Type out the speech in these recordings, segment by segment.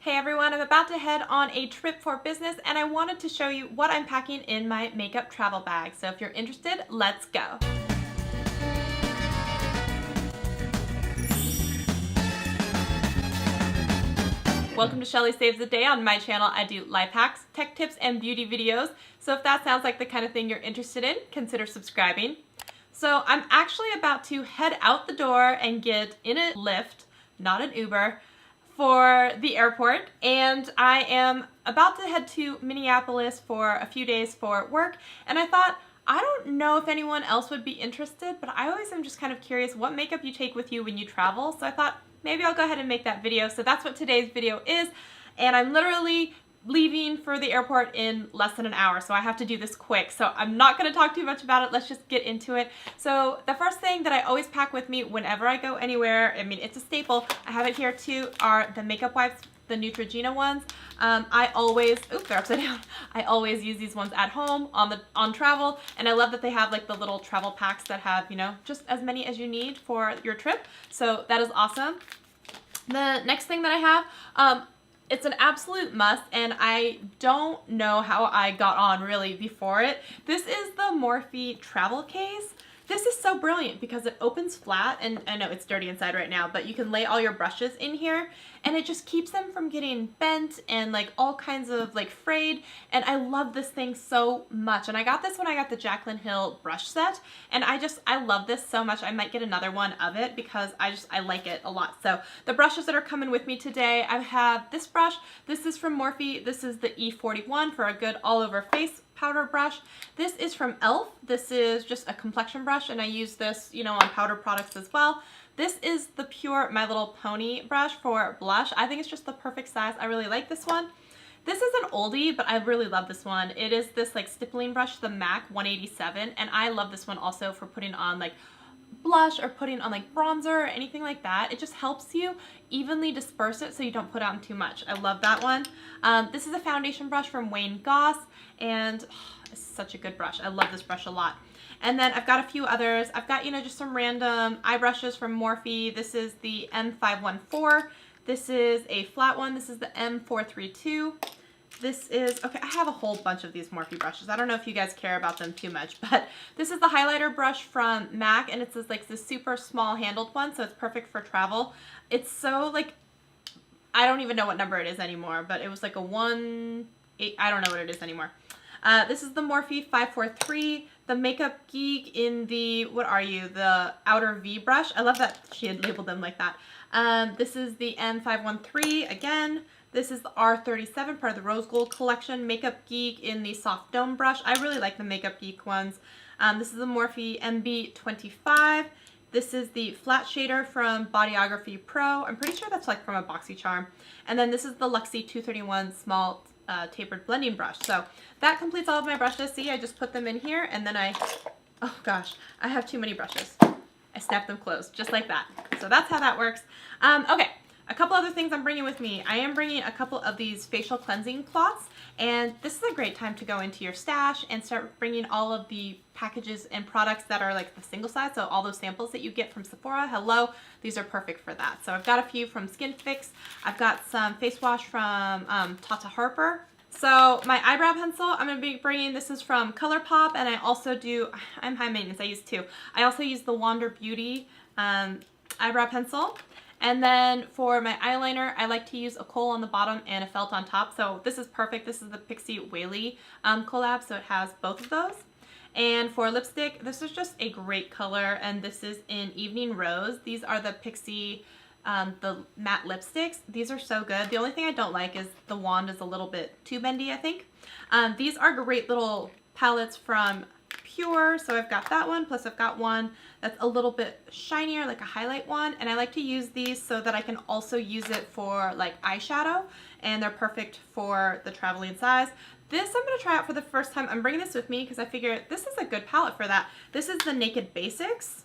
Hey everyone, I'm about to head on a trip for business and I wanted to show you what I'm packing in my makeup travel bag. So if you're interested, let's go. Welcome to Shelly Saves the Day. On my channel, I do life hacks, tech tips, and beauty videos. So if that sounds like the kind of thing you're interested in, consider subscribing. So I'm actually about to head out the door and get in a Lyft, not an Uber, for the airport, and I am about to head to Minneapolis for a few days for work, and I thought, I don't know if anyone else would be interested, but I always am just kind of curious what makeup you take with you when you travel, so I thought maybe I'll go ahead and make that video. So that's what today's video is, and I'm literally leaving for the airport in less than an hour, so I have to do this quick. So I'm not going to talk too much about it. Let's just get into it. So the first thing that I always pack with me whenever I go anywhere, I mean, it's a staple, I have it here too, are the makeup wipes, the Neutrogena ones. I always, oops, they're upside down. I always use these ones at home on travel, and I love that they have like the little travel packs that have, you know, just as many as you need for your trip. So that is awesome. The next thing that I have, it's an absolute must, and I don't know how I got on really before it. This is the Morphe travel case. This is so brilliant because it opens flat, and I know it's dirty inside right now, but you can lay all your brushes in here, and it just keeps them from getting bent and like all kinds of like frayed, and I love this thing so much. And I got this when I got the Jaclyn Hill brush set, and I love this so much. I might get another one of it because I like it a lot. So the brushes that are coming with me today, I have this brush. This is from Morphe. This is the E41 for a good all over face powder brush. This is from e.l.f. This is just a complexion brush, and I use this, you know, on powder products as well. This is the Pure My Little Pony brush for blush. I think it's just the perfect size. I really like this one. This is an oldie, but I really love this one. It is this like stippling brush, the MAC 187, and I love this one also for putting on like blush or putting on like bronzer or anything like that. It just helps you evenly disperse it so you don't put on too much. I love that one. This is a foundation brush from Wayne Goss, and it's such a good brush. I love this brush a lot. And then I've got a few others. I've got, you know, just some random eye brushes from Morphe. This is the M514. This is a flat one. This is the M432. This is, okay, I have a whole bunch of these Morphe brushes. I don't know if you guys care about them too much, but this is the highlighter brush from MAC, and it's this super small handled one, so it's perfect for travel. It's so like, I don't even know what number it is anymore, but it was like a 1-8, I don't know what it is anymore. This is the Morphe 543, the Makeup Geek in the, what are you, the Outer V brush. I love that she had labeled them like that. This is the M513 again. This is the R37, part of the Rose Gold collection, Makeup Geek in the Soft Dome brush. I really like the Makeup Geek ones. This is the Morphe MB25. This is the flat shader from Bodyography Pro. I'm pretty sure that's like from a BoxyCharm. And then this is the Luxie 231 small tapered blending brush. So that completes all of my brushes. See, I just put them in here, and then oh gosh, I have too many brushes. I snap them closed, just like that. So that's how that works. Okay. A couple other things I'm bringing with me. I am bringing a couple of these facial cleansing cloths, and this is a great time to go into your stash and start bringing all of the packages and products that are like the single size, so all those samples that you get from Sephora, hello, these are perfect for that. So I've got a few from Skin Fix. I've got some face wash from Tata Harper. So my eyebrow pencil, I'm going to be bringing, this is from ColourPop, and I also do, I'm high maintenance, I use two. I also use the Wander Beauty eyebrow pencil. And then for my eyeliner, I like to use a kohl on the bottom and a felt on top. So this is perfect. This is the Pixie Whaley collab, so it has both of those. And for lipstick, this is just a great color, and this is in Evening Rose. These are the Pixie, the matte lipsticks. These are so good. The only thing I don't like is the wand is a little bit too bendy, I think. These are great little palettes from Pure, so I've got that one, plus I've got one that's a little bit shinier, like a highlight one, and I like to use these so that I can also use it for like eyeshadow, and they're perfect for the traveling size. This I'm going to try out for the first time. I'm bringing this with me because I figure this is a good palette for that. This is the Naked Basics.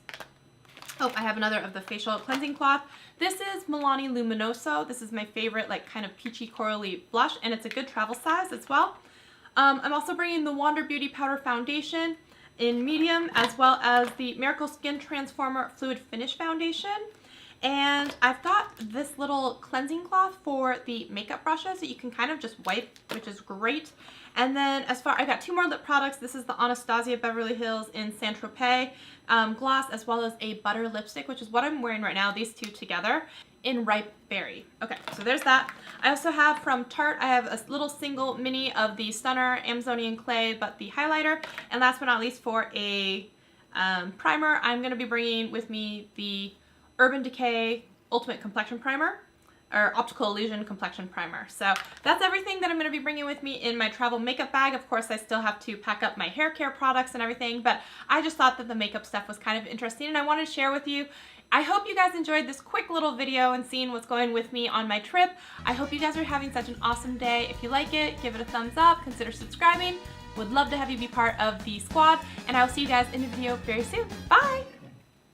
Oh, I have another of the facial cleansing cloth. This is Milani Luminoso. This is my favorite like kind of peachy corally blush, and it's a good travel size as well. I'm also bringing the Wander Beauty Powder Foundation in medium, as well as the Miracle Skin Transformer Fluid Finish Foundation. And I've got this little cleansing cloth for the makeup brushes that you can kind of just wipe, which is great. And then I got 2 more lip products. This is the Anastasia Beverly Hills in Saint Tropez gloss, as well as a butter lipstick, which is what I'm wearing right now, these 2 together, in Ripe Berry. Okay, so there's that. I also have from Tarte, I have a little single mini of the Stunner Amazonian Clay, but the highlighter. And last but not least, for a primer, I'm going to be bringing with me the Urban Decay Ultimate Complexion Primer, or Optical Illusion Complexion Primer. So that's everything that I'm going to be bringing with me in my travel makeup bag. Of course, I still have to pack up my hair care products and everything, but I just thought that the makeup stuff was kind of interesting and I wanted to share with you. I hope you guys enjoyed this quick little video and seeing what's going with me on my trip. I hope you guys are having such an awesome day. If you like it, give it a thumbs up, consider subscribing. Would love to have you be part of the squad, and I will see you guys in the video very soon. Bye!